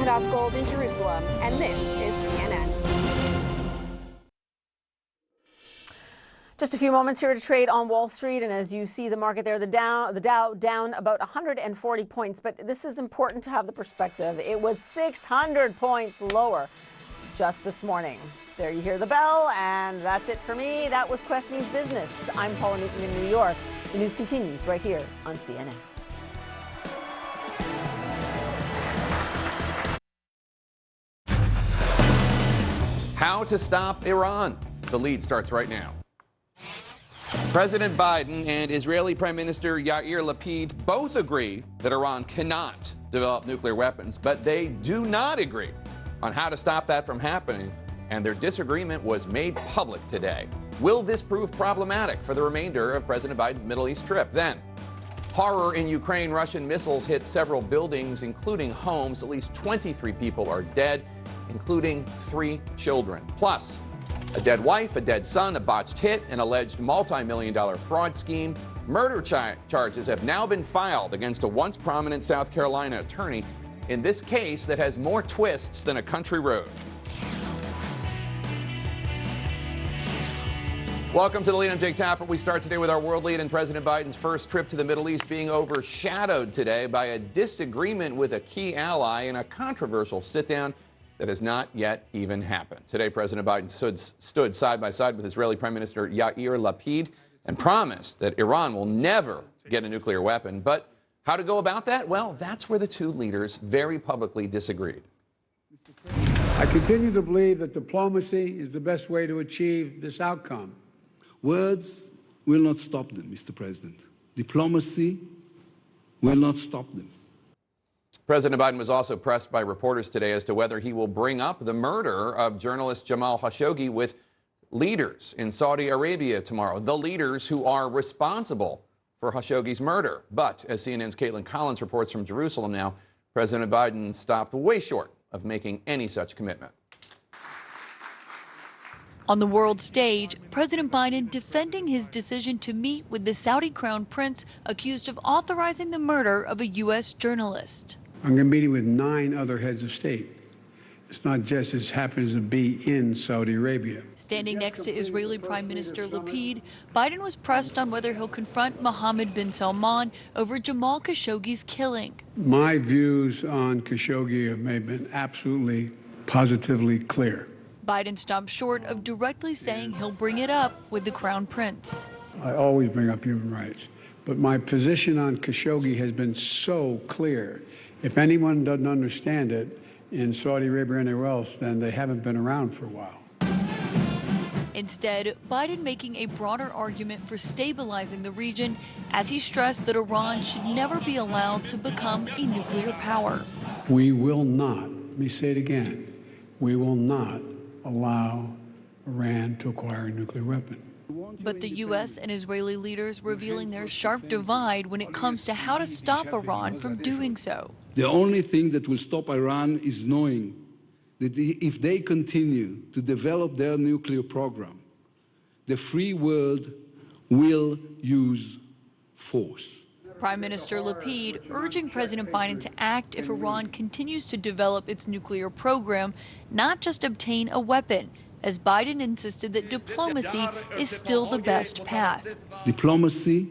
I'm Hadas Gold in Jerusalem, and this is CNN. Just a few moments here to trade on Wall Street, and as you see the market there, the Dow down about 140 points, but this is important to have the perspective. It was 600 points lower just this morning. There you hear the bell, and that's it for me. That was Quest Means Business. I'm Paula Newton in New York. The news continues right here on CNN. How to stop Iran. The lead starts right now. President Biden and Israeli Prime Minister Yair Lapid both agree that Iran cannot develop nuclear weapons, but they do not agree on how to stop that from happening, and their disagreement was made public today. Will this prove problematic for the remainder of President Biden's Middle East trip? Then, horror in Ukraine. Russian missiles hit several buildings, including homes. At least 23 people are dead, including 3 children. Plus, a dead wife, a dead son, a botched hit, an alleged multi-million-dollar fraud scheme. Murder charges have now been filed against a once prominent South Carolina attorney in this case that has more twists than a country road. Welcome to the lead. I'm Jake Tapper. We start today with our world lead and President Biden's first trip to the Middle East being overshadowed today by a disagreement with a key ally in a controversial sit-down that has not yet even happened. Today, President Biden stood side by side with Israeli Prime Minister Yair Lapid and promised that Iran will never get a nuclear weapon. But how to go about that? Well, that's where the two leaders very publicly disagreed. I continue to believe that diplomacy is the best way to achieve this outcome. Words will not stop them, Mr. President. Diplomacy will not stop them. President Biden was also pressed by reporters today as to whether he will bring up the murder of journalist Jamal Khashoggi with leaders in Saudi Arabia tomorrow, the leaders who are responsible for Khashoggi's murder. But as CNN's Caitlin Collins reports from Jerusalem now, President Biden stopped way short of making any such commitment. On the world stage, President Biden defending his decision to meet with the Saudi crown prince accused of authorizing the murder of a U.S. journalist. I'm going to be meeting with 9 other heads of state. It's not just as happens to be in Saudi Arabia. Standing next to Israeli Prime Minister Lapid, Biden was pressed on whether he'll confront Mohammed bin Salman over Jamal Khashoggi's killing. My views on Khashoggi have been absolutely, positively clear. Biden stopped short of directly saying he'll bring it up with the crown prince. I always bring up human rights, but my position on Khashoggi has been so clear. If anyone doesn't understand it in Saudi Arabia or anywhere else, then they haven't been around for a while. Instead, Biden making a broader argument for stabilizing the region as he stressed that Iran should never be allowed to become a nuclear power. We will not, let me say it again, we will not allow Iran to acquire a nuclear weapon. But the U.S. and Israeli leaders revealing their sharp divide when it comes to how to stop Iran from doing so. The only thing that will stop Iran is knowing that if they continue to develop their nuclear program, the free world will use force. Prime Minister Lapid urging President Biden to act if Iran continues to develop its nuclear program, not just obtain a weapon, as Biden insisted that diplomacy is still the best path. Diplomacy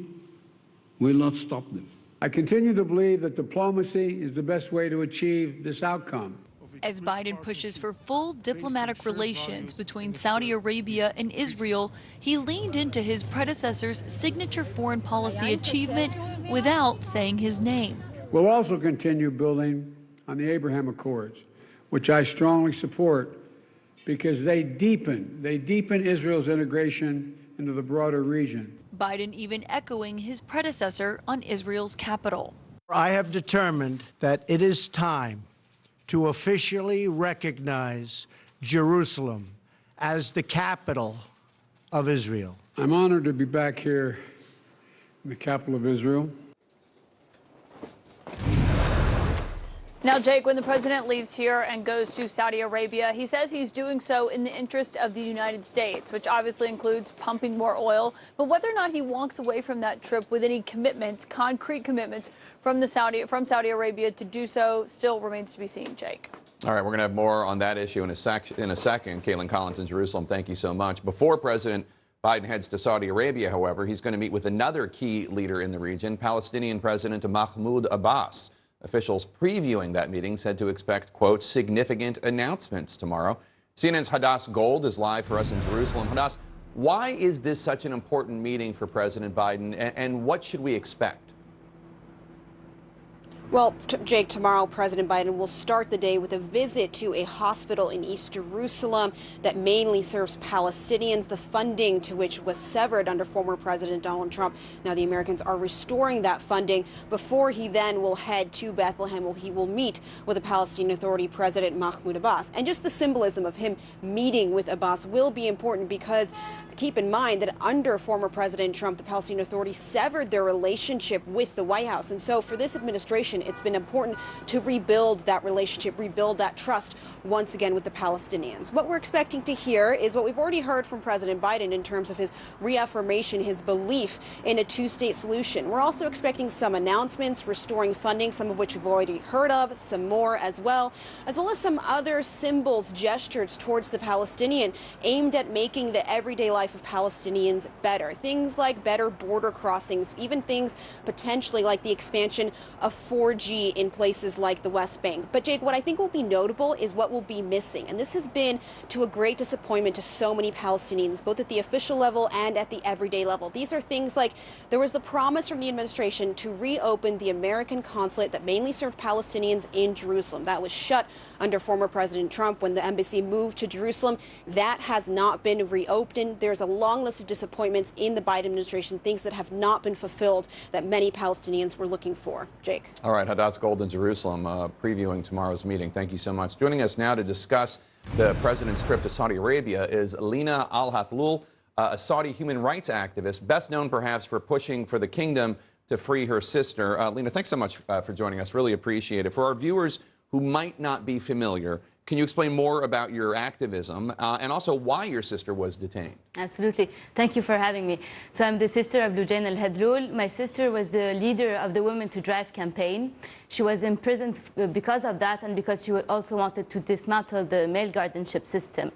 will not stop them. I continue to believe that diplomacy is the best way to achieve this outcome. As Biden pushes for full diplomatic relations between Saudi Arabia and Israel, he leaned into his predecessor's signature foreign policy achievement without saying his name. We'll also continue building on the Abraham Accords, which I strongly support because they deepen Israel's integration into the broader region. Biden even echoing his predecessor on Israel's capital. I have determined that it is time to officially recognize Jerusalem as the capital of Israel. I'm honored to be back here in the capital of Israel. Now, Jake, when the president leaves here and goes to Saudi Arabia, he says he's doing so in the interest of the United States, which obviously includes pumping more oil. But whether or not he walks away from that trip with any commitments, concrete commitments from Saudi Arabia to do so, still remains to be seen, Jake. All right, we're going to have more on that issue in a second. Caitlin Collins in Jerusalem, thank you so much. Before President Biden heads to Saudi Arabia, however, he's going to meet with another key leader in the region, Palestinian President Mahmoud Abbas. Officials previewing that meeting said to expect, quote, significant announcements tomorrow. CNN's Hadass Gold is live for us in Jerusalem. Hadass, why is this such an important meeting for President Biden, and what should we expect? Well, Jake, tomorrow President Biden will start the day with a visit to a hospital in East Jerusalem that mainly serves Palestinians, the funding to which was severed under former President Donald Trump. Now the Americans are restoring that funding before he then will head to Bethlehem, where he will meet with the Palestinian Authority President Mahmoud Abbas. And just the symbolism of him meeting with Abbas will be important because keep in mind that under former President Trump, the Palestinian Authority severed their relationship with the White House. And so for this administration, it's been important to rebuild that relationship, rebuild that trust once again with the Palestinians. What we're expecting to hear is what we've already heard from President Biden in terms of his reaffirmation, his belief in a two-state solution. We're also expecting some announcements restoring funding, some of which we've already heard of, some more as well as some other symbols, gestures towards the Palestinian aimed at making the everyday life of Palestinians better. Things like better border crossings, even things potentially like the expansion of 4G in places like the West Bank. But Jake, what I think will be notable is what will be missing. And this has been to a great disappointment to so many Palestinians, both at the official level and at the everyday level. These are things like there was the promise from the administration to reopen the American consulate that mainly served Palestinians in Jerusalem. That was shut under former President Trump when the embassy moved to Jerusalem. That has not been reopened. There's a long list of disappointments in the Biden administration, things that have not been fulfilled that many Palestinians were looking for. Jake. All right, Hadass Gold in Jerusalem, previewing tomorrow's meeting. Thank you so much. Joining us now to discuss the president's trip to Saudi Arabia is Lina Al-Hathloul, a Saudi human rights activist, best known perhaps for pushing for the kingdom to free her sister. Lina, thanks so much for joining us. Really appreciate it. For our viewers who might not be familiar, can you explain more about your activism and also why your sister was detained? Absolutely. Thank you for having me. So I'm the sister of Loujain Al-Hathloul. My sister was the leader of the Women to Drive campaign. She was imprisoned because of that and because she also wanted to dismantle the male guardianship system.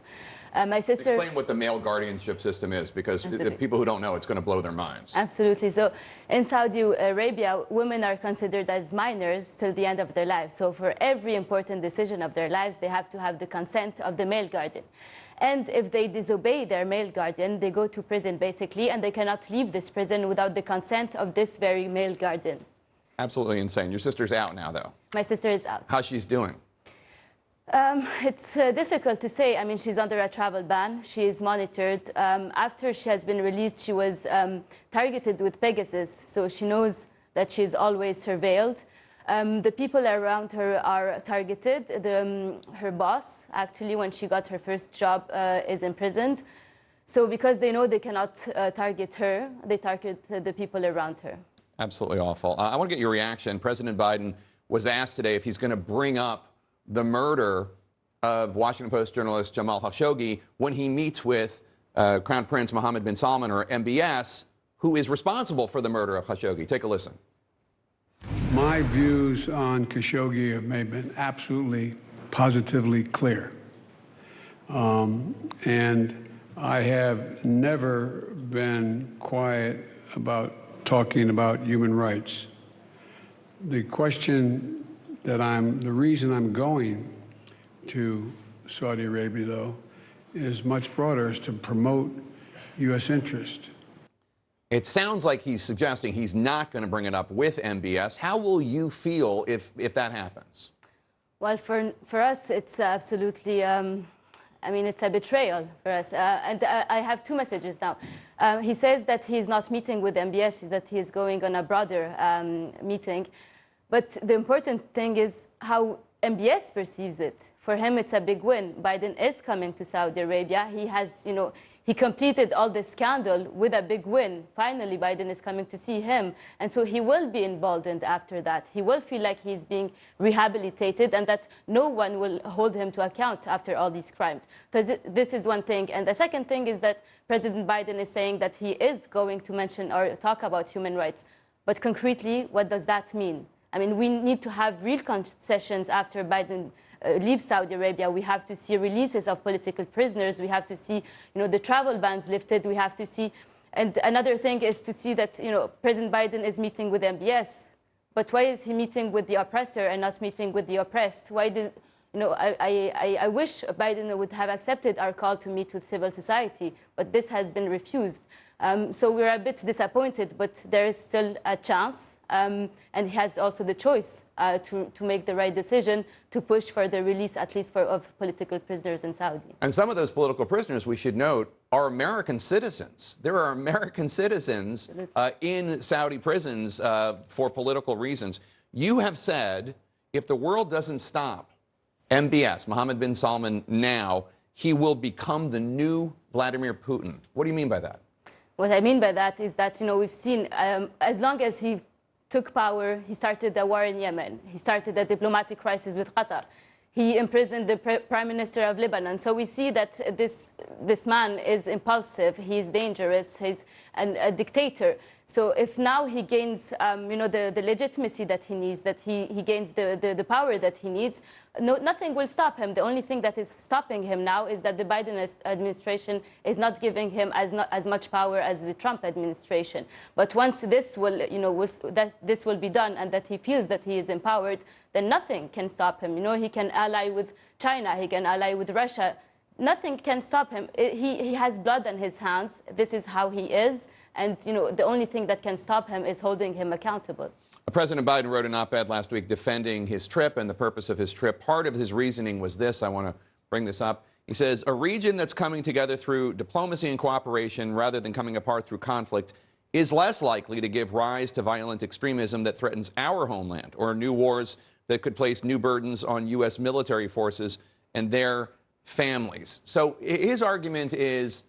My sister... Explain what the male guardianship system is, because the people who don't know, it's going to blow their minds. Absolutely. So in Saudi Arabia, women are considered as minors till the end of their lives. So for every important decision of their lives, they have to have the consent of the male guardian. And if they disobey their male guardian, they go to prison, basically, and they cannot leave this prison without the consent of this very male guardian. Absolutely insane. Your sister's out now, though. My sister is out. How's she doing? It's difficult to say. I mean, she's under a travel ban. She is monitored. After she has been released, she was targeted with Pegasus, so she knows that she's always surveilled. The people around her are targeted. Her boss, actually, when she got her first job, is imprisoned. So because they know they cannot target her, they target the people around her. Absolutely awful. I want to get your reaction. President Biden was asked today if he's going to bring up the murder of Washington Post journalist Jamal Khashoggi when he meets with Crown Prince Mohammed bin Salman, or MBS, who is responsible for the murder of Khashoggi. Take a listen. My views on Khashoggi have been absolutely, positively clear. And I have never been quiet about talking about human rights. The reason I'm going to Saudi Arabia, though, is much broader, is to promote U.S. interest. It sounds like he's suggesting he's not going to bring it up with MBS. How will you feel if that happens? Well, for us, it's absolutely, I mean, it's a betrayal for us. And I have two messages now. He says that he's not meeting with MBS, that he is going on a broader meeting. But the important thing is how MBS perceives it. For him, it's a big win. Biden is coming to Saudi Arabia. He has, he completed all this scandal with a big win. Finally, Biden is coming to see him. And so he will be emboldened after that. He will feel like he's being rehabilitated and that no one will hold him to account after all these crimes. So this is one thing. And the second thing is that President Biden is saying that he is going to mention or talk about human rights. But concretely, what does that mean? I mean, we need to have real concessions after Biden leaves Saudi Arabia. We have to see releases of political prisoners. We have to see, the travel bans lifted. We have to see, and another thing is to see that, President Biden is meeting with MBS. But why is he meeting with the oppressor and not meeting with the oppressed? Why did, I wish Biden would have accepted our call to meet with civil society, but this has been refused. So we're a bit disappointed, but there is still a chance. And he has also the choice to make the right decision to push for the release, at least of political prisoners in Saudi. And some of those political prisoners, we should note, are American citizens. There are American citizens in Saudi prisons for political reasons. You have said if the world doesn't stop MBS, Mohammed bin Salman, now, he will become the new Vladimir Putin. What do you mean by that? What I mean by that is that, we've seen as long as he took power, he started a war in Yemen. He started a diplomatic crisis with Qatar. He imprisoned the Prime Minister of Lebanon. So we see that this man is impulsive, he's dangerous, he's a dictator. So if now he gains, the legitimacy that he needs, that he gains the power that he needs, nothing will stop him. The only thing that is stopping him now is that the Biden administration is not giving him as much power as the Trump administration. But once this will, that this will be done and that he feels that he is empowered, then nothing can stop him. He can ally with China, he can ally with Russia. Nothing can stop him. He has blood on his hands. This is how he is. And, the only thing that can stop him is holding him accountable. President Biden wrote an op-ed last week defending his trip and the purpose of his trip. Part of his reasoning was this. I want to bring this up. He says, a region that's coming together through diplomacy and cooperation rather than coming apart through conflict is less likely to give rise to violent extremism that threatens our homeland or new wars that could place new burdens on U.S. military forces and their families. So his argument is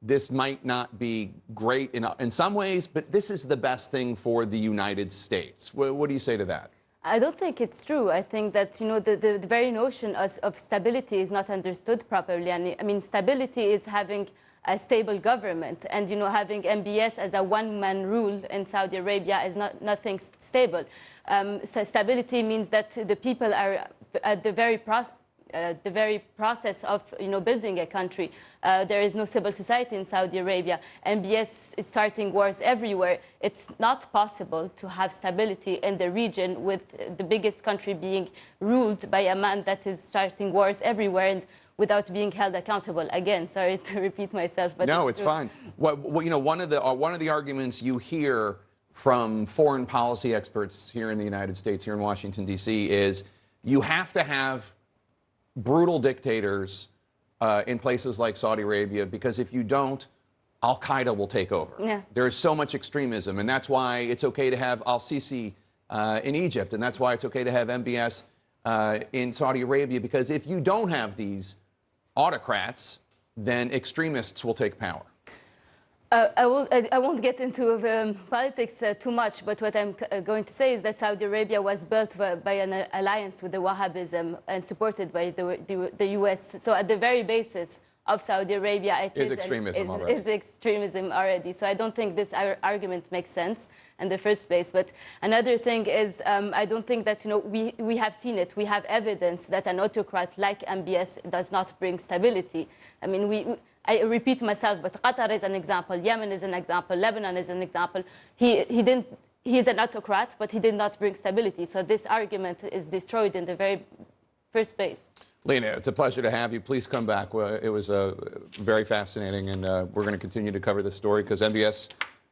this might not be great in some ways, but this is the best thing for the United States. What do you say to that? I don't think it's true. I think that, the very notion of stability is not understood properly. And I mean, stability is having a stable government. And, having MBS as a one-man rule in Saudi Arabia is nothing stable. So stability means that the people are at the very process of building a country. There is no civil society in Saudi Arabia. MBS is starting wars everywhere. It's not possible to have stability in the region with the biggest country being ruled by a man that is starting wars everywhere and without being held accountable. Again, sorry to repeat myself, but no, it's fine. One of the arguments you hear from foreign policy experts here in the United States, here in Washington D.C., is you have to have brutal dictators in places like Saudi Arabia, because if you don't, Al-Qaeda will take over. Yeah. There is so much extremism, and that's why it's okay to have al-Sisi in Egypt, and that's why it's okay to have MBS in Saudi Arabia, because if you don't have these autocrats, then extremists will take power. I won't get into politics too much, but what I'm going to say is that Saudi Arabia was built by an alliance with the Wahhabism and supported by the U.S. So at the very basis of Saudi Arabia, it is extremism already. So I don't think this argument makes sense in the first place. But another thing is, I don't think that we have seen it. We have evidence that an autocrat like MBS does not bring stability. I mean, I repeat myself, but Qatar is an example, Yemen is an example, Lebanon is an example. He's an autocrat, but he did not bring stability. So this argument is destroyed in the very first place. Lena, it's a pleasure to have you. Please come back. It was very fascinating, and we're going to continue to cover this story because MBS,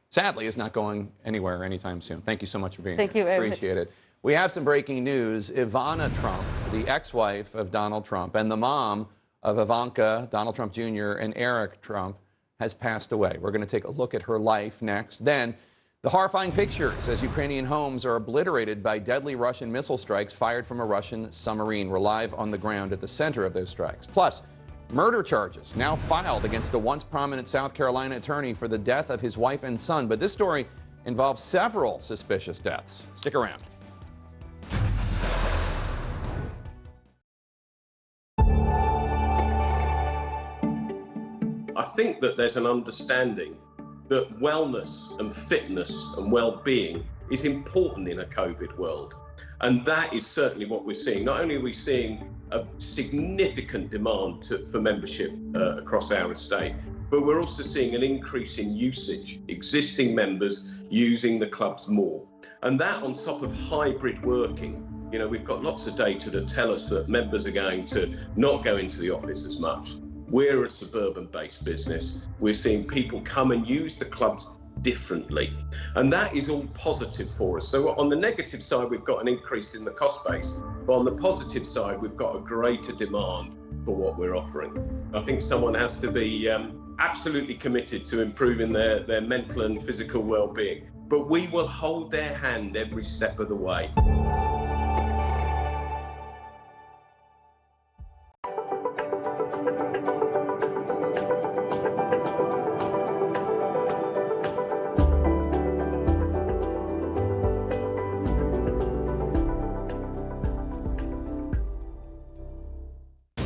sadly, is not going anywhere anytime soon. Thank you so much for being here. Thank you very much. Appreciate it. We have some breaking news. Ivana Trump, the ex-wife of Donald Trump and the mom of Ivanka, Donald Trump Jr., and Eric Trump, has passed away. We're going to take a look at her life next. Then, the horrifying pictures as Ukrainian homes are obliterated by deadly Russian missile strikes fired from a Russian submarine. We're live on the ground at the center of those strikes. Plus, Murder charges now filed against a once prominent South Carolina attorney for the death of his wife and son. But this story involves several suspicious deaths. Stick around. I think that there's an understanding that wellness and fitness and well-being is important in a COVID world. And that is certainly what we're seeing. Not only are we seeing a significant demand for membership across our estate, but we're also seeing an increase in usage, existing members using the clubs more. And that on top of hybrid working. You know, we've got lots of data that tell us that members are going to not go into the office as much. We're a suburban-based business. We're seeing people come and use the clubs differently. And that is all positive for us. So on the negative side, we've got an increase in the cost base. But on the positive side, we've got a greater demand for what we're offering. I think someone has to be absolutely committed to improving their mental and physical well-being. But we will hold their hand every step of the way.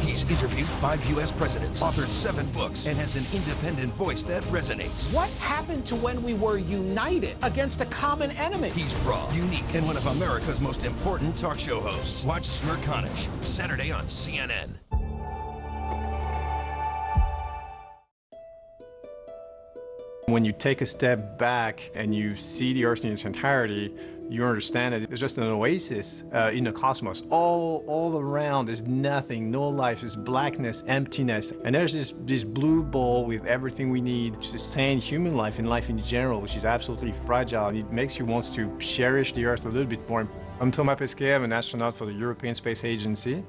He's interviewed 5 U.S. presidents, authored 7 books, and has an independent voice that resonates. What happened to when we were united against a common enemy? He's raw, unique, and one of America's most important talk show hosts. Watch Smerconish, Saturday on CNN. When you take a step back and you see the Earth in its entirety, you understand that it's just an oasis in the cosmos. All around is nothing, no life, it's blackness, emptiness. And there's this blue ball with everything we need to sustain human life and life in general, which is absolutely fragile. And it makes you want to cherish the Earth a little bit more. I'm Thomas Pesquet, I'm an astronaut for the European Space Agency.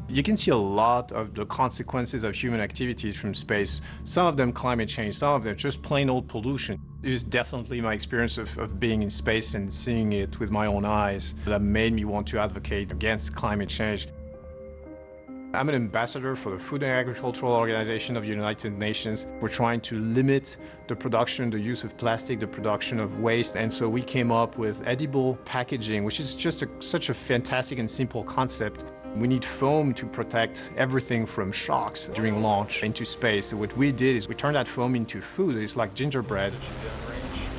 You can see a lot of the consequences of human activities from space. Some of them climate change, some of them just plain old pollution. It was definitely my experience of being in space and seeing it with my own eyes that made me want to advocate against climate change. I'm an ambassador for the Food and Agricultural Organization of the United Nations. We're trying to limit the production, the use of plastic, the production of waste, and so we came up with edible packaging, which is just such a fantastic and simple concept. We need foam to protect everything from shocks during launch into space. So what we did is we turned that foam into food. It's like gingerbread.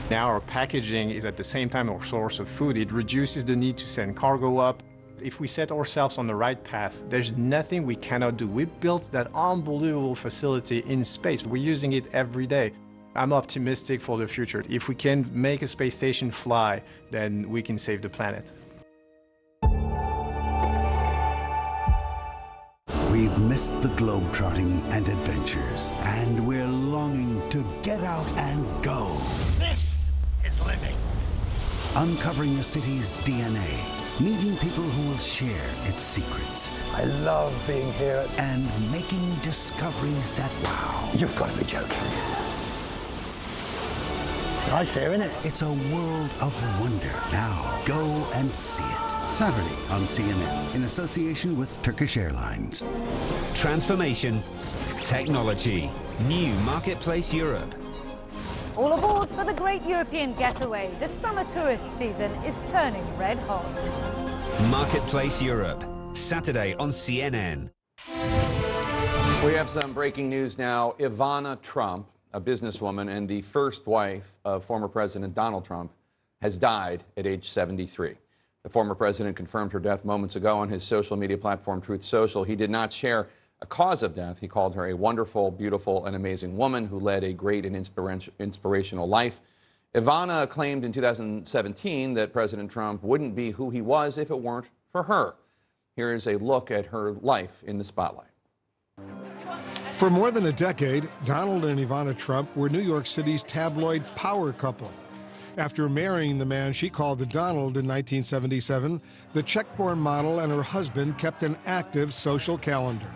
Now our packaging is at the same time our source of food. It reduces the need to send cargo up. If we set ourselves on the right path, there's nothing we cannot do. We built that unbelievable facility in space. We're using it every day. I'm optimistic for the future. If we can make a space station fly, then we can save the planet. We've missed the globe-trotting and adventures, and we're longing to get out and go. This is living. Uncovering a city's DNA, meeting people who will share its secrets. I love being here. And making discoveries that wow. You've got to be joking. Nice here, isn't it? It's a world of wonder. Now, go and see it. Saturday on CNN, in association with Turkish Airlines. Transformation, technology, new Marketplace Europe. All aboard for the Great European Getaway. The summer tourist season is turning red hot. Marketplace Europe, Saturday on CNN. We have some breaking news now. Ivana Trump, a businesswoman and the first wife of former President Donald Trump, has died at age 73. The former president confirmed her death moments ago on his social media platform, Truth Social. He did not share a cause of death. He called her a wonderful, beautiful, and amazing woman who led a great and inspirational life. Ivana claimed in 2017 that President Trump wouldn't be who he was if it weren't for her. Here is a look at her life in the spotlight. For more than a decade, Donald and Ivana Trump were New York City's tabloid power couple. After marrying the man she called the Donald in 1977, the Czech-born model and her husband kept an active social calendar.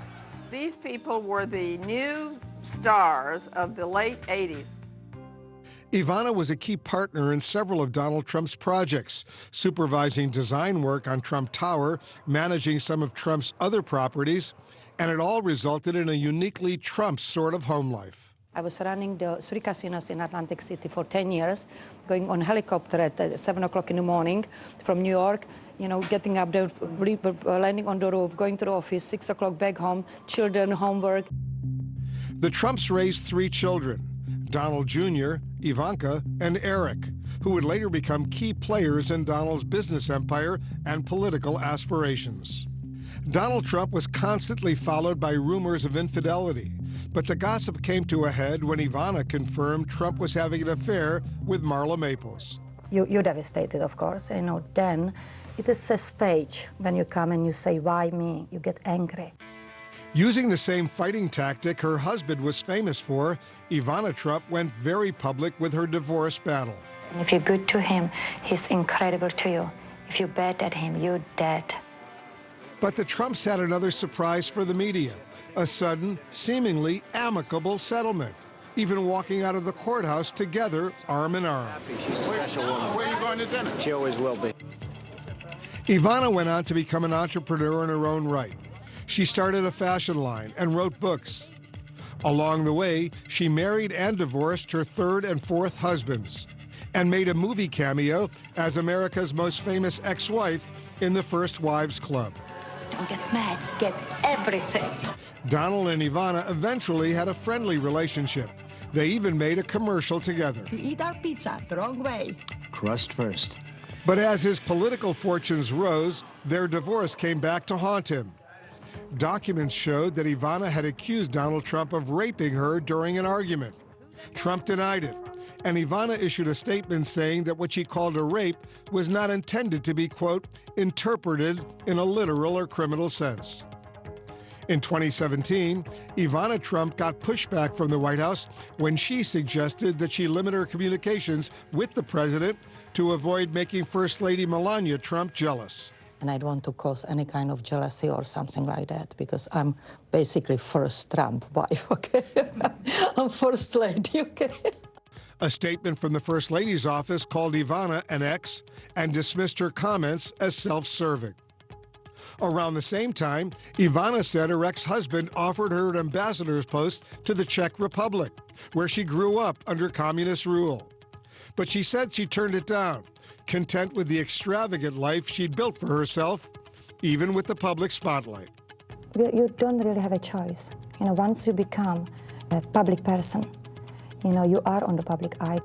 These people were the new stars of the late 80s. Ivana was a key partner in several of Donald Trump's projects, supervising design work on Trump Tower, managing some of Trump's other properties, And it all resulted in a uniquely Trump sort of home life. I was running the 3 casinos in Atlantic City for 10 years, going on helicopter at 7 o'clock in the morning from New York, you know, getting up there, landing on the roof, going to the office, 6 o'clock back home, children, homework. The Trumps raised 3 children, Donald Jr., Ivanka, and Eric, who would later become key players in Donald's business empire and political aspirations. Donald Trump was constantly followed by rumors of infidelity, but the gossip came to a head when Ivana confirmed Trump was having an affair with Marla Maples. You're devastated, of course. You know, then it is a stage when you come and you say, why me? You get angry. Using the same fighting tactic her husband was famous for, Ivana Trump went very public with her divorce battle. If you're good to him, he's incredible to you. If you're bad at him, you're dead. But the Trumps had another surprise for the media, a sudden, seemingly amicable settlement, even walking out of the courthouse together, arm in arm. She's a special woman. Where are you going to dinner? She always will be. Ivana went on to become an entrepreneur in her own right. She started a fashion line and wrote books. Along the way, she married and divorced her 3rd and 4th husbands, and made a movie cameo as America's most famous ex-wife in the First Wives Club. Don't get mad, get everything. Donald and Ivana eventually had a friendly relationship. They even made a commercial together. You eat our pizza the wrong way. Crust first. But as his political fortunes rose, their divorce came back to haunt him. Documents showed that Ivana had accused Donald Trump of raping her during an argument. Trump denied it, and Ivana issued a statement saying that what she called a rape was not intended to be, quote, interpreted in a literal or criminal sense. In 2017, Ivana Trump got pushback from the White House when she suggested that she limit her communications with the president to avoid making First Lady Melania Trump jealous. And I don't want to cause any kind of jealousy or something like that, because I'm basically first Trump wife, okay? I'm first lady, okay? A statement from the First Lady's office called Ivana an ex and dismissed her comments as self-serving. Around the same time, Ivana said her ex-husband offered her an ambassador's post to the Czech Republic, where she grew up under communist rule. But she said she turned it down, content with the extravagant life she'd built for herself, even with the public spotlight. You don't really have a choice. You know, once you become a public person, you know, you are on the public eye.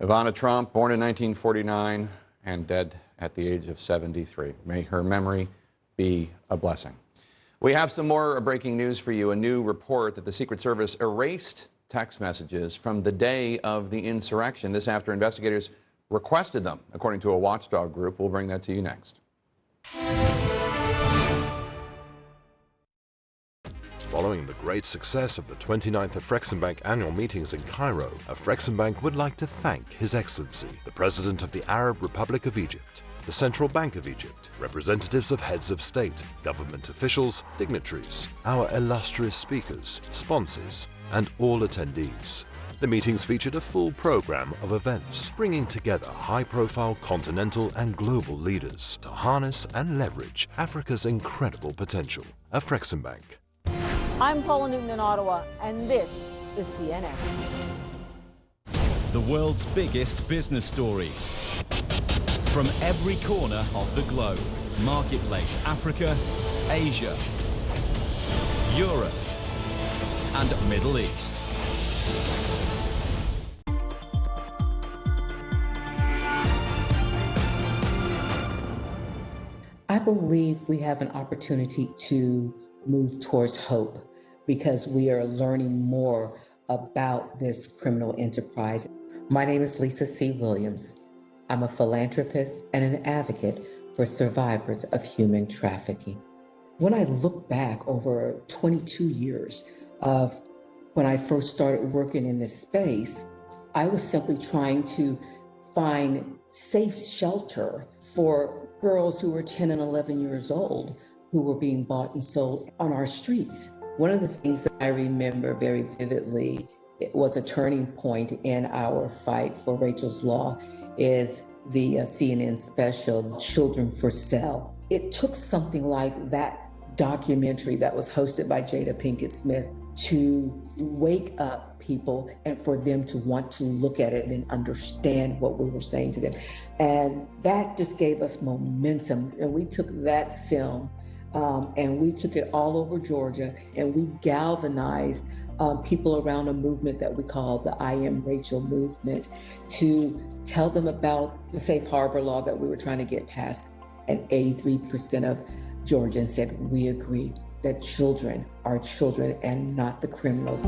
Ivana Trump, born in 1949 and dead at the age of 73. May her memory be a blessing. We have some more breaking news for you. A new report that the Secret Service erased text messages from the day of the insurrection. This after investigators requested them, according to a watchdog group. We'll bring that to you next. Following the great success of the 29th Afreximbank annual meetings in Cairo, Afreximbank would like to thank His Excellency, the President of the Arab Republic of Egypt, the Central Bank of Egypt, representatives of heads of state, government officials, dignitaries, our illustrious speakers, sponsors, and all attendees. The meetings featured a full program of events, bringing together high-profile continental and global leaders to harness and leverage Africa's incredible potential. Afreximbank. I'm Paula Newton in Ottawa, and this is CNN. The world's biggest business stories. From every corner of the globe. Marketplace Africa, Asia, Europe, and Middle East. I believe we have an opportunity to move towards hope because we are learning more about this criminal enterprise. My name is Lisa C. Williams. I'm a philanthropist and an advocate for survivors of human trafficking. When I look back over 22 years of when I first started working in this space, I was simply trying to find safe shelter for girls who were 10 and 11 years old who were being bought and sold on our streets. One of the things that I remember very vividly, it was a turning point in our fight for Rachel's Law, is the CNN special, Children for Sale. It took something like that documentary that was hosted by Jada Pinkett Smith to wake up people and for them to want to look at it and understand what we were saying to them. And that just gave us momentum. And we took that film and we took it all over Georgia, and we galvanized people around a movement that we call the I Am Rachel movement to tell them about the safe harbor law that we were trying to get passed. And 83% of Georgians said, we agree that children are children and not the criminals.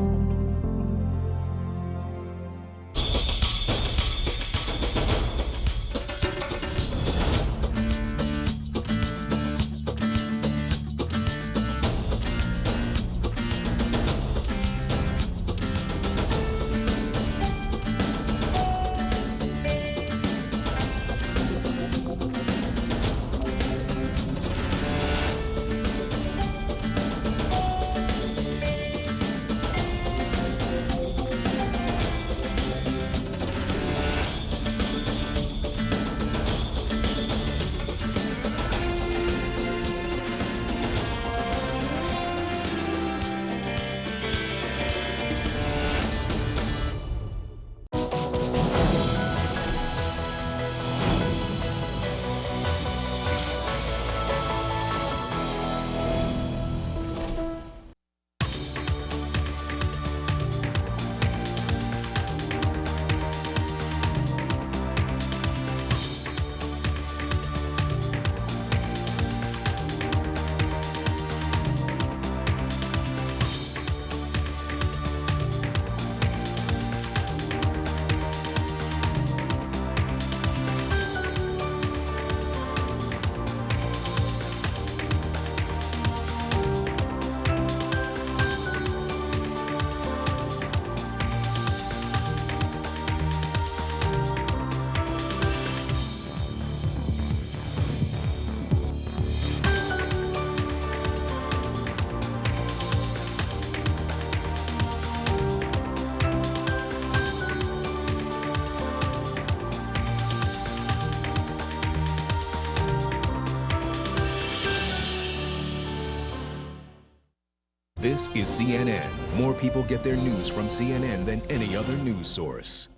This is CNN. More people get their news from CNN than any other news source.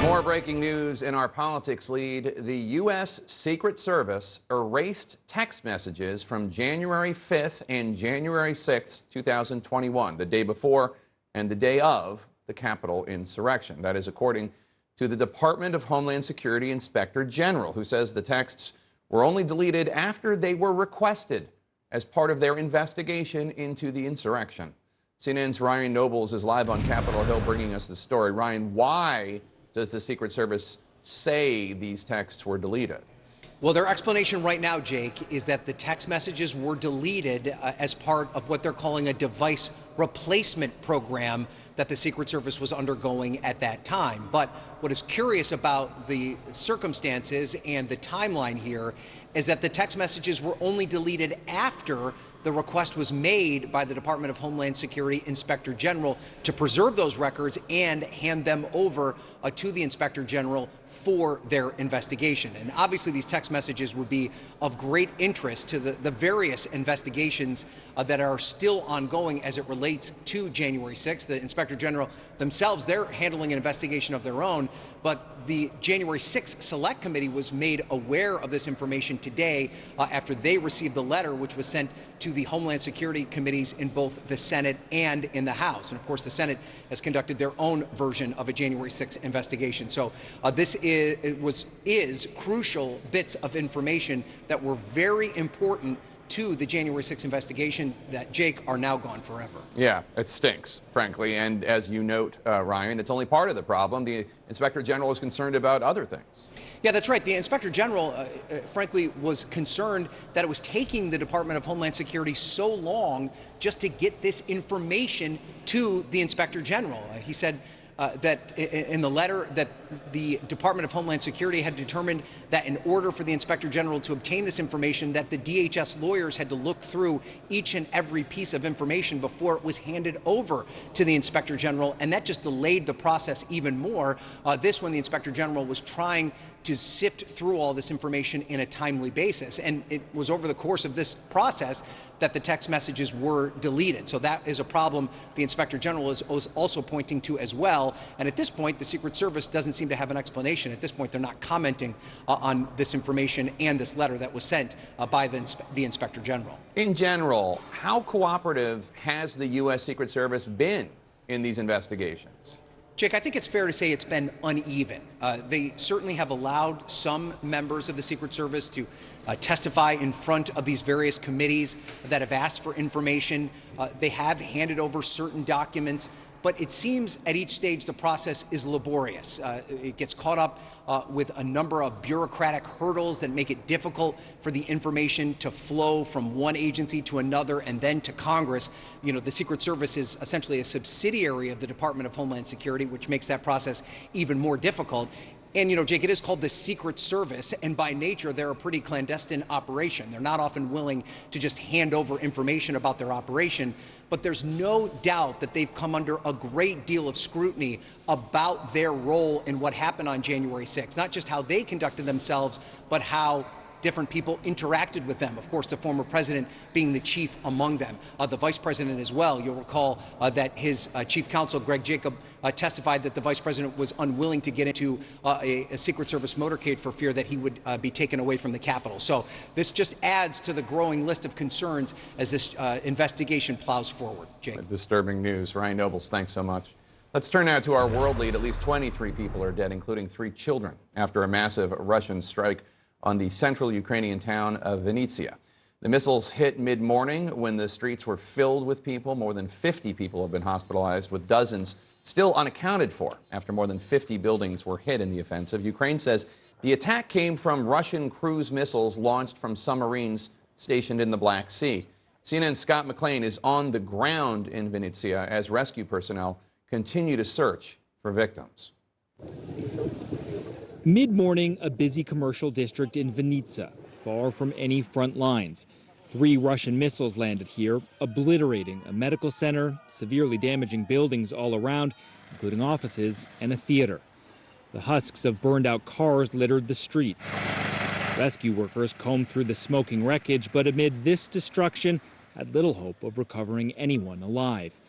More breaking news in our politics lead. The U.S. Secret Service erased text messages from January 5th and January 6th, 2021, the day before and the day of the Capitol insurrection. That is according to the Department of Homeland Security Inspector General, who says the texts were only deleted after they were requested as part of their investigation into the insurrection. CNN's Ryan Nobles is live on Capitol Hill bringing us the story. Ryan, why does the Secret Service say these texts were deleted? Well, their explanation right now, Jake, is that the text messages were deleted as part of what they're calling a device replacement program that the Secret Service was undergoing at that time. But what is curious about the circumstances and the timeline here is that the text messages were only deleted after the request was made by the Department of Homeland Security Inspector General to preserve those records and hand them over to the Inspector General for their investigation. And obviously these text messages would be of great interest to the various investigations that are still ongoing as it relates to January 6th. The Inspector General themselves, they're handling an investigation of their own, but the January 6th Select Committee was made aware of this information today after they received the letter which was sent to the Homeland Security committees in both the Senate and in the House. And of course, the Senate has conducted their own version of a January 6th investigation. So this is crucial bits of information that were very important to the January 6th investigation that, Jake, are now gone forever. Yeah, it stinks, frankly. And as you note, Ryan, it's only part of the problem. The Inspector General is concerned about other things. Yeah, that's right. The Inspector General, frankly, was concerned that it was taking the Department of Homeland Security so long just to get this information to the Inspector General. He said that in the letter that the Department of Homeland Security had determined that in order for the Inspector General to obtain this information, that the DHS lawyers had to look through each and every piece of information before it was handed over to the Inspector General, and that just delayed the process even more. This when the Inspector General was trying to sift through all this information in a timely basis. And it was over the course of this process that the text messages were deleted. So that is a problem the Inspector General is also pointing to as well. And at this point, the Secret Service doesn't seem to have an explanation. At this point, they're not commenting on this information and this letter that was sent by the Inspector General. In general, how cooperative has the U.S. Secret Service been in these investigations? Jake, I think it's fair to say it's been uneven. They certainly have allowed some members of the Secret Service to testify in front of these various committees that have asked for information. They have handed over certain documents, but it seems at each stage the process is laborious. It gets caught up with a number of bureaucratic hurdles that make it difficult for the information to flow from one agency to another and then to Congress. You know, the Secret Service is essentially a subsidiary of the Department of Homeland Security, which makes that process even more difficult. And, you know, Jake, it is called the Secret Service, and by nature, they're a pretty clandestine operation. They're not often willing to just hand over information about their operation, but there's no doubt that they've come under a great deal of scrutiny about their role in what happened on January 6th. Not just how they conducted themselves, but how different people interacted with them. Of course, the former president being the chief among them. The vice president as well. You'll recall that his chief counsel, Greg Jacob, testified that the vice president was unwilling to get into a Secret Service motorcade for fear that he would be taken away from the Capitol. So this just adds to the growing list of concerns as this investigation plows forward. Jake. Disturbing news. Ryan Nobles, thanks so much. Let's turn now to our world lead. At least 23 people are dead, including 3 children, after a massive Russian strike on the central Ukrainian town of Vinnytsia. The missiles hit mid-morning when the streets were filled with people. More than 50 people have been hospitalized, with dozens still unaccounted for after more than 50 buildings were hit in the offensive. Ukraine says the attack came from Russian cruise missiles launched from submarines stationed in the Black Sea. CNN's Scott McLean is on the ground in Vinnytsia as rescue personnel continue to search for victims. Mid-morning, a busy commercial district in Vinnytsia, far from any front lines. 3 Russian missiles landed here, obliterating a medical center, severely damaging buildings all around, including offices and a theater. The husks of burned-out cars littered the streets. Rescue workers combed through the smoking wreckage, but amid this destruction, had little hope of recovering anyone alive.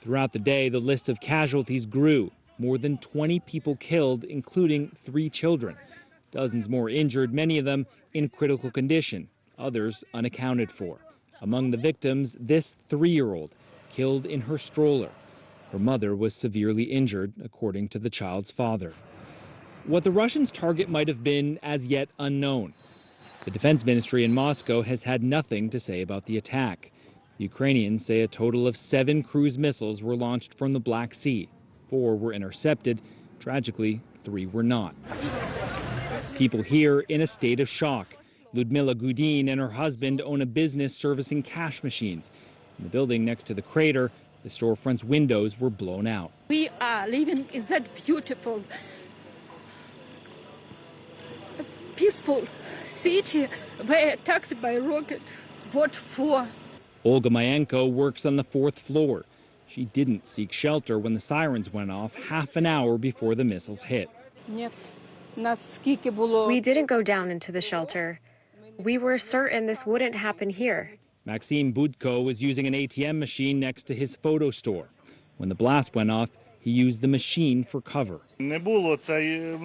Throughout the day, the list of casualties grew. More than 20 people killed, including 3 children. Dozens more injured, many of them in critical condition, others unaccounted for. Among the victims, this 3-year-old, killed in her stroller. Her mother was severely injured, according to the child's father. What the Russians' target might have been as yet unknown. The defense ministry in Moscow has had nothing to say about the attack. The Ukrainians say a total of 7 cruise missiles were launched from the Black Sea. 4 were intercepted. Tragically, 3 were not. People here in a state of shock. Ludmila Gudin and her husband own a business servicing cash machines. In the building next to the crater, the storefront's windows were blown out. We are living in that beautiful, peaceful city where attacked by rocket. What for? Olga Mayenko works on the 4th floor. She didn't seek shelter when the sirens went off half an hour before the missiles hit. We didn't go down into the shelter. We were certain this wouldn't happen here. Maxim Budko was using an ATM machine next to his photo store. When the blast went off, he used the machine for cover. The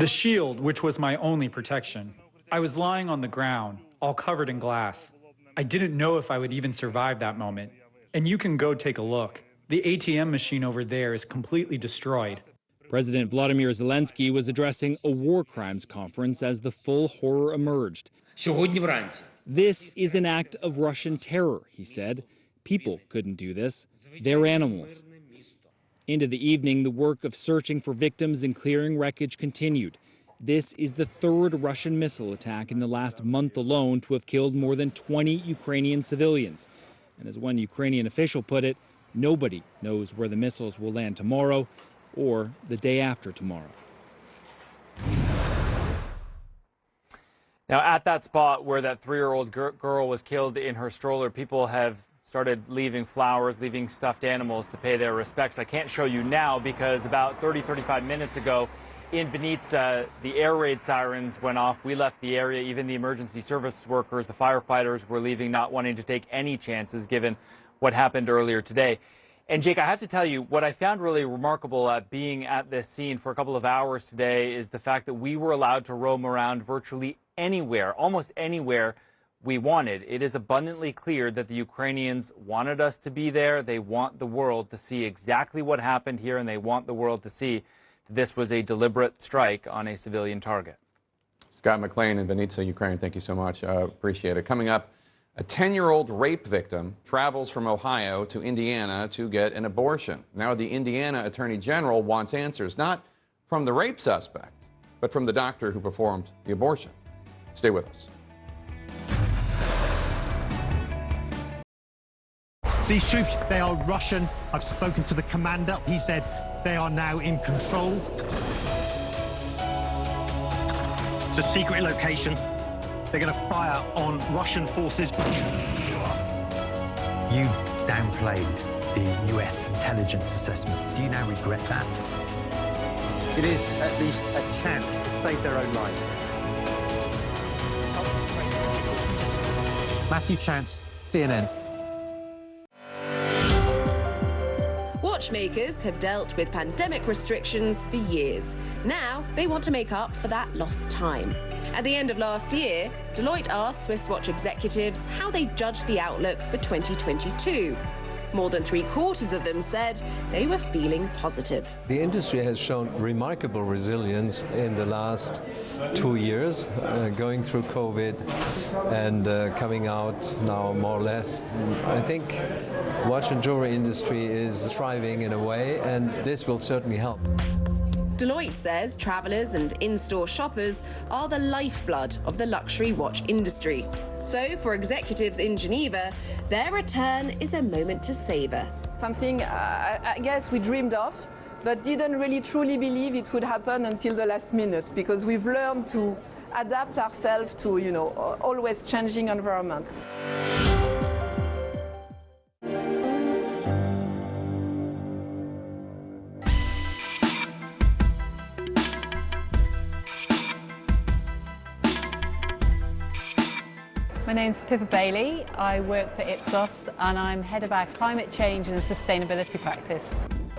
shield, which was my only protection. I was lying on the ground, all covered in glass. I didn't know if I would even survive that moment. And you can go take a look. The ATM machine over there is completely destroyed. President Vladimir Zelensky was addressing a war crimes conference as the full horror emerged. This is an act of Russian terror, he said. People couldn't do this. They're animals. Into the evening, the work of searching for victims and clearing wreckage continued. This is the 3rd Russian missile attack in the last month alone to have killed more than 20 Ukrainian civilians. And as one Ukrainian official put it, nobody knows where the missiles will land tomorrow or the day after tomorrow. Now, at that spot where that 3-year-old girl was killed in her stroller, people have started leaving flowers, leaving stuffed animals to pay their respects. I can't show you now because about 35 minutes ago, in Vinnytsia, the air raid sirens went off. We left the area. Even the emergency service workers, the firefighters, were leaving, not wanting to take any chances given what happened earlier today. And Jake, I have to tell you, what I found really remarkable at being at this scene for a couple of hours today is the fact that we were allowed to roam around virtually anywhere, almost anywhere we wanted. It is abundantly clear that the Ukrainians wanted us to be there. They want the world to see exactly what happened here, and they want the world to see that this was a deliberate strike on a civilian target. Scott McLean in Vinnytsia, Ukraine, thank you so much. Appreciate it. Coming up, a 10-year-old rape victim travels from Ohio to Indiana to get an abortion. Now the Indiana Attorney General wants answers, not from the rape suspect, but from the doctor who performed the abortion. Stay with us. These troops, they are Russian. I've spoken to the commander. He said they are now in control. It's a secret location. They're going to fire on Russian forces. You downplayed the US intelligence assessments. Do you now regret that? It is at least a chance to save their own lives. Matthew Chance, CNN. Watchmakers have dealt with pandemic restrictions for years. Now they want to make up for that lost time. At the end of last year, Deloitte asked Swiss watch executives how they judged the outlook for 2022. More than 3/4 of them said they were feeling positive. The industry has shown remarkable resilience in the last 2 years, going through COVID and coming out now more or less. I think watch and jewelry industry is thriving in a way, and this will certainly help. Deloitte says travelers and in-store shoppers are the lifeblood of the luxury watch industry. So for executives in Geneva, their return is a moment to savor. Something I guess we dreamed of, but didn't really truly believe it would happen until the last minute, because we've learned to adapt ourselves to, always changing environment. My name's Pippa Bailey. I work for Ipsos and I'm head of our climate change and sustainability practice.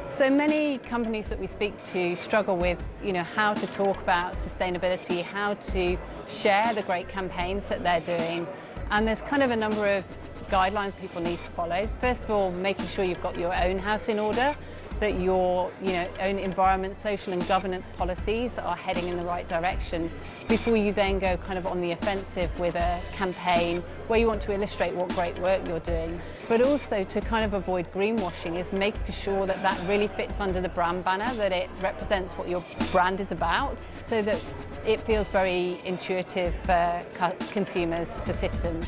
So many companies that we speak to struggle with, how to talk about sustainability, how to share the great campaigns that they're doing. And there's kind of a number of guidelines people need to follow. First of all, making sure you've got your own house in order, that your own environment, social and governance policies are heading in the right direction before you then go kind of on the offensive with a campaign where you want to illustrate what great work you're doing. But also to kind of avoid greenwashing is making sure that that really fits under the brand banner, that it represents what your brand is about, so that it feels very intuitive for consumers, for citizens.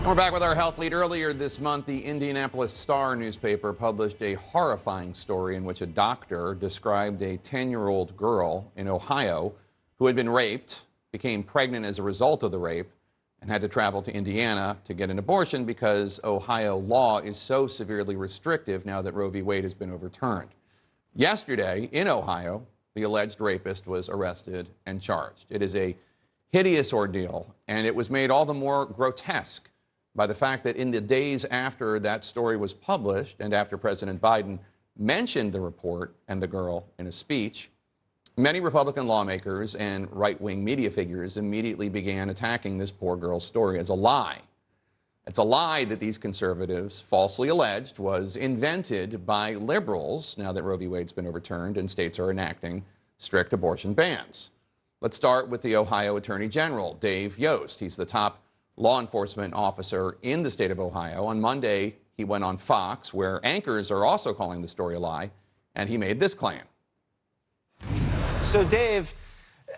We're back with our health lead. Earlier this month, the Indianapolis Star newspaper published a horrifying story in which a doctor described a 10-year-old girl in Ohio who had been raped, became pregnant as a result of the rape, and had to travel to Indiana to get an abortion because Ohio law is so severely restrictive now that Roe v. Wade has been overturned. Yesterday, in Ohio, the alleged rapist was arrested and charged. It is a hideous ordeal, and it was made all the more grotesque by the fact that in the days after that story was published and after President Biden mentioned the report and the girl in a speech, many Republican lawmakers and right-wing media figures immediately began attacking this poor girl's story as a lie. It's a lie that these conservatives falsely alleged was invented by liberals now that Roe v. Wade's been overturned and states are enacting strict abortion bans. Let's start with the Ohio Attorney General, Dave Yost. He's the top law enforcement officer in the state of Ohio. On Monday, he went on Fox, where anchors are also calling the story a lie, and he made this claim. So, Dave,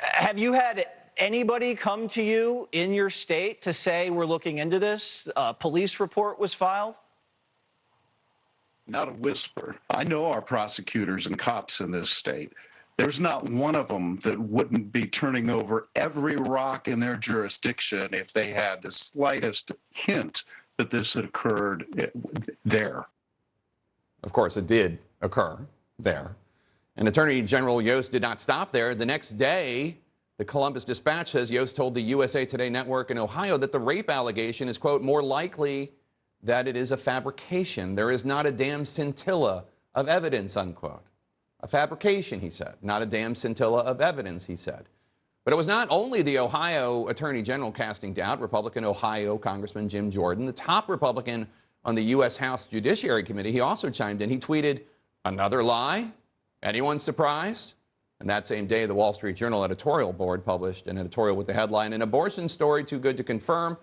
have you had anybody come to you in your state to say we're looking into this? A police report was filed? Not a whisper. I know our prosecutors and cops in this state. There's not one of them that wouldn't be turning over every rock in their jurisdiction if they had the slightest hint that this had occurred there. Of course, it did occur there. And Attorney General Yost did not stop there. The next day, the Columbus Dispatch says Yost told the USA Today network in Ohio that the rape allegation is, quote, more likely that it is a fabrication. There is not a damn scintilla of evidence, unquote. A fabrication, he said, not a damn scintilla of evidence, he said. But it was not only the Ohio Attorney General casting doubt. Republican Ohio Congressman Jim Jordan, the top Republican on the U.S. House Judiciary Committee, he also chimed in. He tweeted, "Another lie? Anyone surprised?" And that same day, the Wall Street Journal editorial board published an editorial with the headline, "An abortion story too good to confirm,"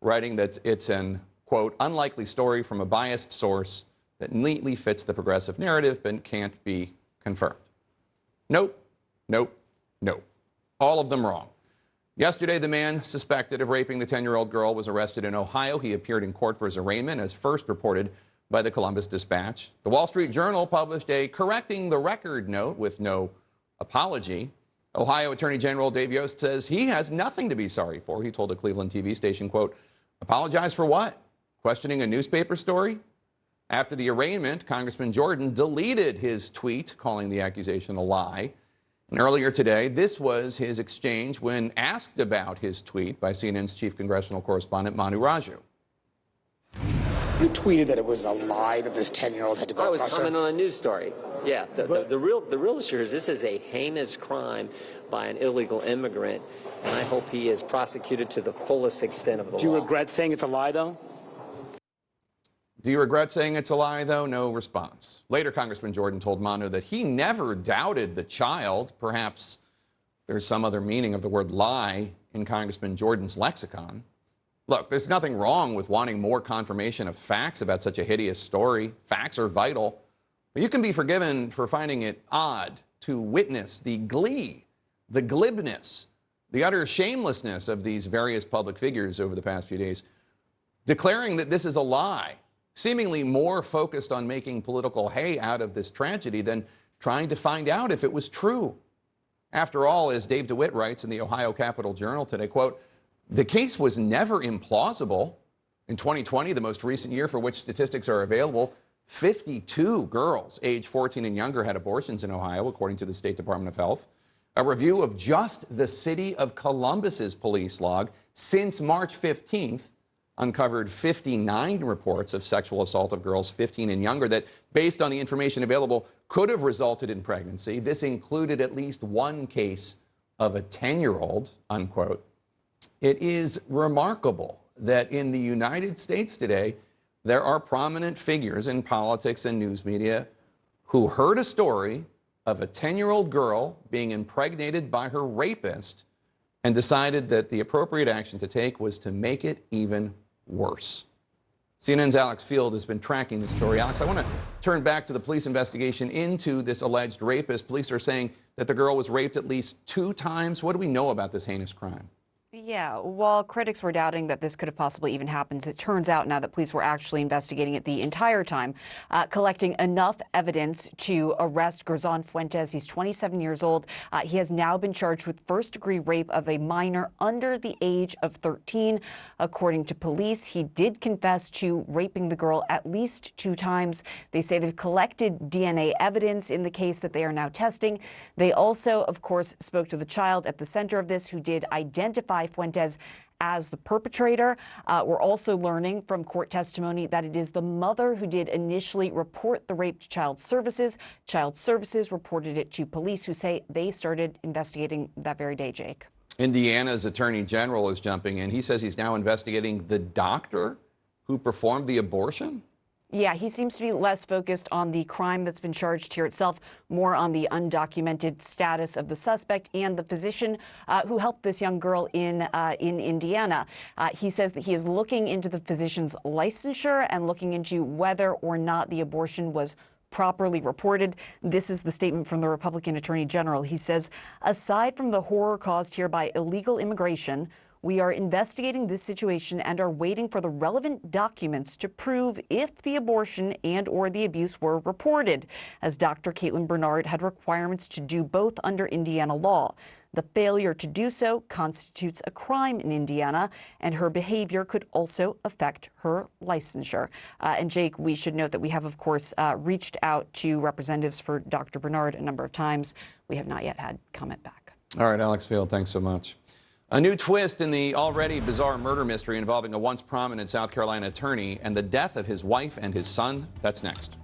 writing that it's an, quote, unlikely story from a biased source that neatly fits the progressive narrative but can't be confirmed. Nope, nope, nope. All of them wrong. Yesterday, the man suspected of raping the 10-year-old girl was arrested in Ohio. He appeared in court for his arraignment, as first reported by the Columbus Dispatch. The Wall Street Journal published a correcting the record note with no apology. Ohio Attorney General Dave Yost says he has nothing to be sorry for. He told a Cleveland TV station, quote, "Apologize for what? Questioning a newspaper story?" After the arraignment, Congressman Jordan deleted his tweet calling the accusation a lie. And earlier today, this was his exchange when asked about his tweet by CNN's chief congressional correspondent, Manu Raju. You tweeted that it was a lie that this 10-year-old had to go across. I was commenting on a news story. Yeah, the real issue is this is a heinous crime by an illegal immigrant, and I hope he is prosecuted to the fullest extent of the law. Do you regret saying it's a lie, though? Do you regret saying it's a lie, though? No response. Later, Congressman Jordan told Manu that he never doubted the child. Perhaps there's some other meaning of the word lie in Congressman Jordan's lexicon. Look, there's nothing wrong with wanting more confirmation of facts about such a hideous story. Facts are vital. But you can be forgiven for finding it odd to witness the glee, the glibness, the utter shamelessness of these various public figures over the past few days, declaring that this is a lie, seemingly more focused on making political hay out of this tragedy than trying to find out if it was true. After all, as Dave DeWitt writes in the Ohio Capitol Journal today, quote, "The case was never implausible. In 2020, the most recent year for which statistics are available, 52 girls age 14 and younger had abortions in Ohio, according to the State Department of Health. A review of just the city of Columbus's police log since March 15th uncovered 59 reports of sexual assault of girls 15 and younger that, based on the information available, could have resulted in pregnancy. This included at least one case of a 10-year-old, unquote. It is remarkable that in the United States today, there are prominent figures in politics and news media who heard a story of a 10-year-old girl being impregnated by her rapist and decided that the appropriate action to take was to make it even worse. CNN's Alex Field has been tracking this story. Alex, I want to turn back to the police investigation into this alleged rapist. Police are saying that the girl was raped at least 2 times. What do we know about this heinous crime? Yeah, while critics were doubting that this could have possibly even happened, it turns out now that police were actually investigating it the entire time, collecting enough evidence to arrest Garzon Fuentes. He's 27 years old. He has now been charged with first-degree rape of a minor under the age of 13. According to police, he did confess to raping the girl at least 2 times. They say they've collected DNA evidence in the case that they are now testing. They also, of course, spoke to the child at the center of this who did identify Fuentes as the perpetrator. We're also learning from court testimony that it is the mother who did initially report the rape to Child Services. Child Services reported it to police, who say they started investigating that very day, Jake. Indiana's Attorney General is jumping in. He says he's now investigating the doctor who performed the abortion. Yeah, he seems to be less focused on the crime that's been charged here itself, more on the undocumented status of the suspect and the physician who helped this young girl in Indiana. He says that he is looking into the physician's licensure and looking into whether or not the abortion was properly reported. This is the statement from the Republican Attorney General. He says, aside from the horror caused here by illegal immigration, we are investigating this situation and are waiting for the relevant documents to prove if the abortion and or the abuse were reported, as Dr. Caitlin Bernard had requirements to do both under Indiana law. The failure to do so constitutes a crime in Indiana, and her behavior could also affect her licensure. And Jake, we should note that we have, of course, reached out to representatives for Dr. Bernard a number of times. We have not yet had comment back. All right, Alex Field, thanks so much. A new twist in the already bizarre murder mystery involving a once prominent South Carolina attorney and the death of his wife and his son. That's next.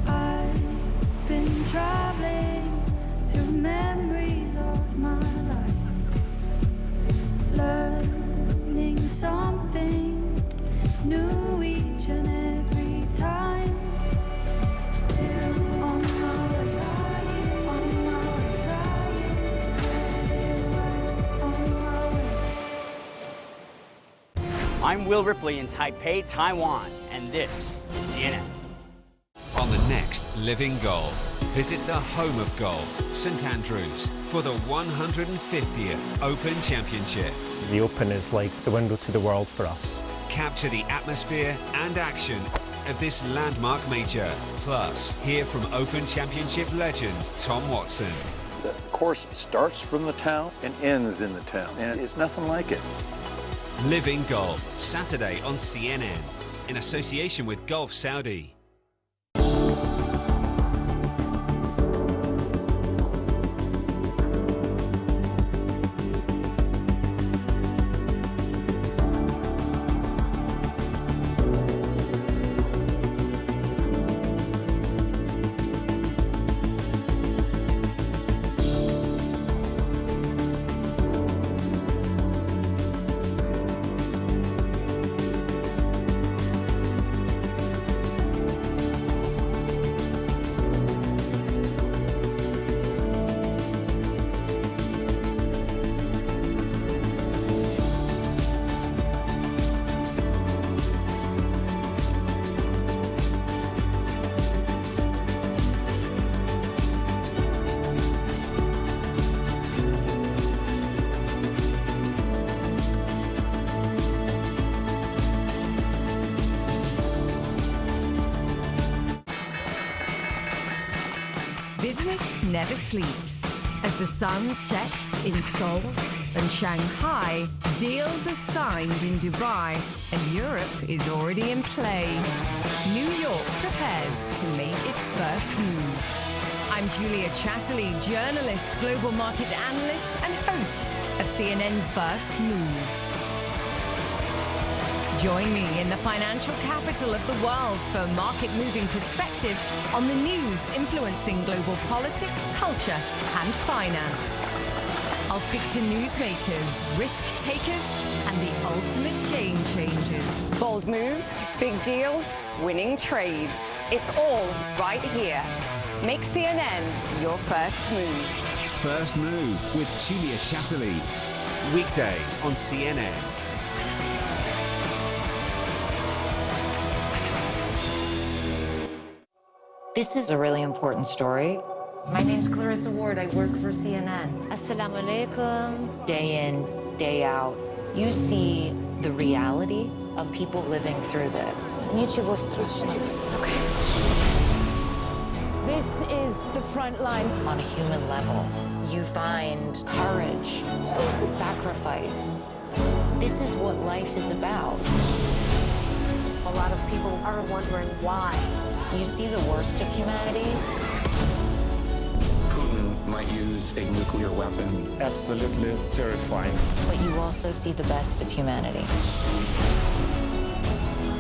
I've been traveling through memories of my life, learning something new each and every time. I'm Will Ripley in Taipei, Taiwan, and this is CNN. On the next Living Golf, visit the home of golf, St Andrews, for the 150th Open Championship. The Open is like the window to the world for us. Capture the atmosphere and action of this landmark major. Plus, hear from Open Championship legend Tom Watson. The course starts from the town and ends in the town, and it's nothing like it. Living Golf, Saturday on CNN, in association with Gulf Saudi. Business never sleeps. As the sun sets in Seoul and Shanghai, deals are signed in Dubai, and Europe is already in play. New York prepares to make its first move. I'm Julia Chatterley, journalist, global market analyst, and host of CNN's First Move. Join me in the financial capital of the world for market-moving perspective on the news influencing global politics, culture, and finance. I'll speak to newsmakers, risk takers, and the ultimate game changers. Bold moves, big deals, winning trades. It's all right here. Make CNN your first move. First Move with Julia Chatterley. Weekdays on CNN. This is a really important story. My name's Clarissa Ward. I work for CNN. Assalamu alaikum. Day in, day out, you see the reality of people living through this. Ничего страшного. Okay. This is the front line. On a human level, you find courage, sacrifice. This is what life is about. A lot of people are wondering why. You see the worst of humanity. Putin might use a nuclear weapon. Absolutely terrifying. But you also see the best of humanity.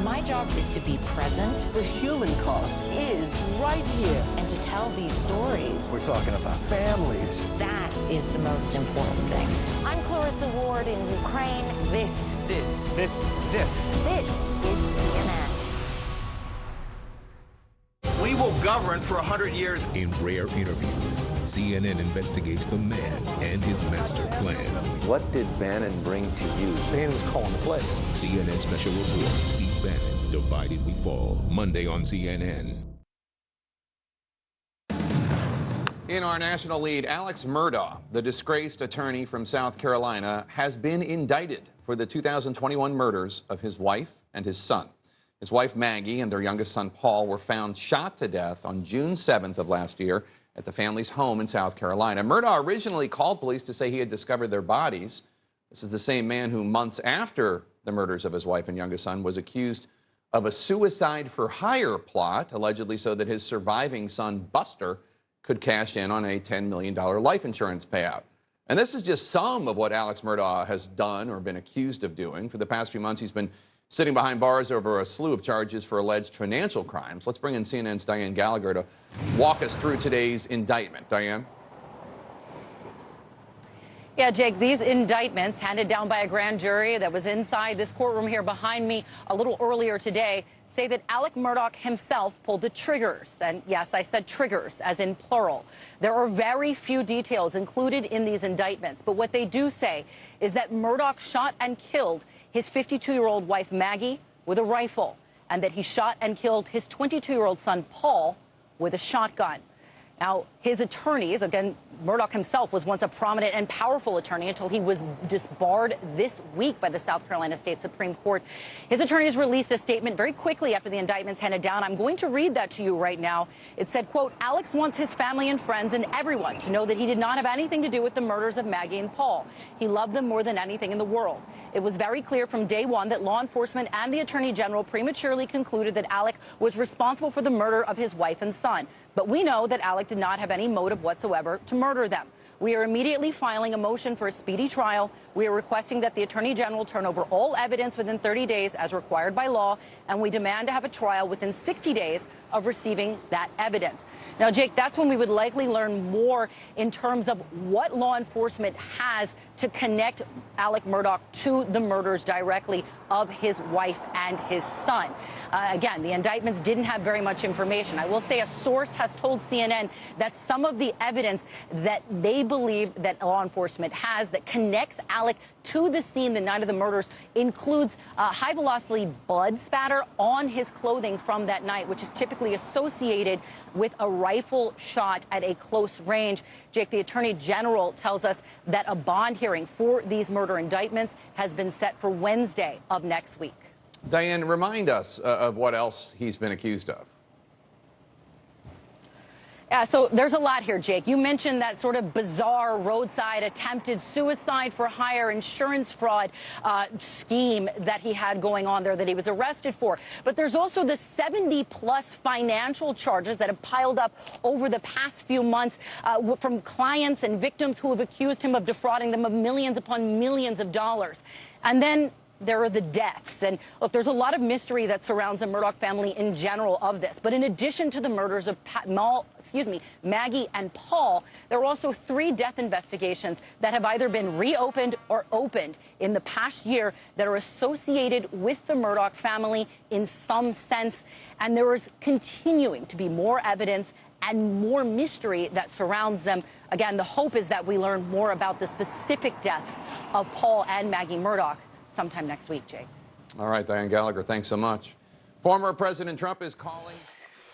My job is to be present. The human cost is right here. And to tell these stories. We're talking about families. That is the most important thing. I'm Clarissa Ward in Ukraine. This is CNN. We will govern for 100 years. In rare interviews, CNN investigates the man and his master plan. What did Bannon bring to you? Bannon's calling the plays. CNN Special Report, Steve Bannon, Divided We Fall, Monday on CNN. In our national lead, Alex Murdaugh, the disgraced attorney from South Carolina, has been indicted for the 2021 murders of his wife and his son. His wife, Maggie, and their youngest son, Paul, were found shot to death on June 7th of last year at the family's home in South Carolina. Murdaugh originally called police to say he had discovered their bodies. This is the same man who, months after the murders of his wife and youngest son, was accused of a suicide-for-hire plot, allegedly so that his surviving son, Buster, could cash in on a $10 million life insurance payout. And this is just some of what Alex Murdaugh has done or been accused of doing. For the past few months, he's been sitting behind bars over a slew of charges for alleged financial crimes. Let's bring in CNN's Diane Gallagher to walk us through today's indictment. Diane? Yeah, Jake, these indictments handed down by a grand jury that was inside this courtroom here behind me a little earlier today say that Alex Murdaugh himself pulled the triggers. And yes, I said triggers, as in plural. There are very few details included in these indictments, but what they do say is that Murdaugh shot and killed his 52-year-old wife, Maggie, with a rifle, and that he shot and killed his 22-year-old son, Paul, with a shotgun. Now, his attorneys, again, Murdaugh himself was once a prominent and powerful attorney until he was disbarred this week by the South Carolina State Supreme Court. His attorneys released a statement very quickly after the indictments handed down. I'm going to read that to you right now. It said, quote, Alex wants his family and friends and everyone to know that he did not have anything to do with the murders of Maggie and Paul. He loved them more than anything in the world. It was very clear from day one that law enforcement and the Attorney General prematurely concluded that Alex was responsible for the murder of his wife and son. But we know that Alex did not have any motive whatsoever to murder them. We are immediately filing a motion for a speedy trial. We are requesting that the Attorney General turn over all evidence within 30 days as required by law, and we demand to have a trial within 60 days of receiving that evidence. Now, Jake, that's when we would likely learn more in terms of what law enforcement has to connect Alex Murdaugh to the murders directly of his wife and his son. Again, the indictments didn't have very much information. I will say a source has told CNN that some of the evidence that they believe that law enforcement has that connects Alex to the scene the night of the murders includes high-velocity blood spatter on his clothing from that night, which is typically associated with a rifle shot at a close range. Jake, the Attorney General tells us that a bond hearing for these murder indictments has been set for Wednesday of next week. Diane, remind us of what else he's been accused of. So there's a lot here, Jake. You mentioned that sort of bizarre roadside attempted suicide for hire insurance fraud scheme that he had going on there that he was arrested for. But there's also the 70-plus financial charges that have piled up over the past few months from clients and victims who have accused him of defrauding them of millions upon millions of dollars. And then there are the deaths. And look, there's a lot of mystery that surrounds the Murdaugh family in general of this. But in addition to the murders of Maggie and Paul, there are also 3 death investigations that have either been reopened or opened in the past year that are associated with the Murdaugh family in some sense. And there is continuing to be more evidence and more mystery that surrounds them. Again, the hope is that we learn more about the specific deaths of Paul and Maggie Murdaugh sometime next week, Jake. All right, Diane Gallagher, thanks so much. Former President Trump is calling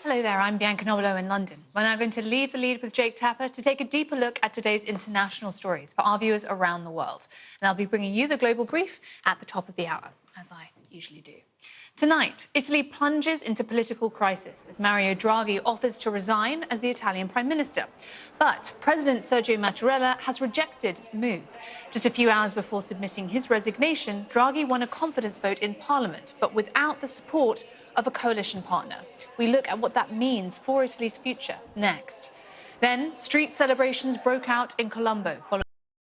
Hello there, I'm Bianca Nobilo in London. We're now going to leave the lead with Jake Tapper to take a deeper look at today's international stories for our viewers around the world. And I'll be bringing you the global brief at the top of the hour, as I usually do. Tonight, Italy plunges into political crisis as Mario Draghi offers to resign as the Italian Prime Minister. But President Sergio Mattarella has rejected the move. Just a few hours before submitting his resignation, Draghi won a confidence vote in Parliament, but without the support of a coalition partner. We look at what that means for Italy's future next. Then, street celebrations broke out in Colombo following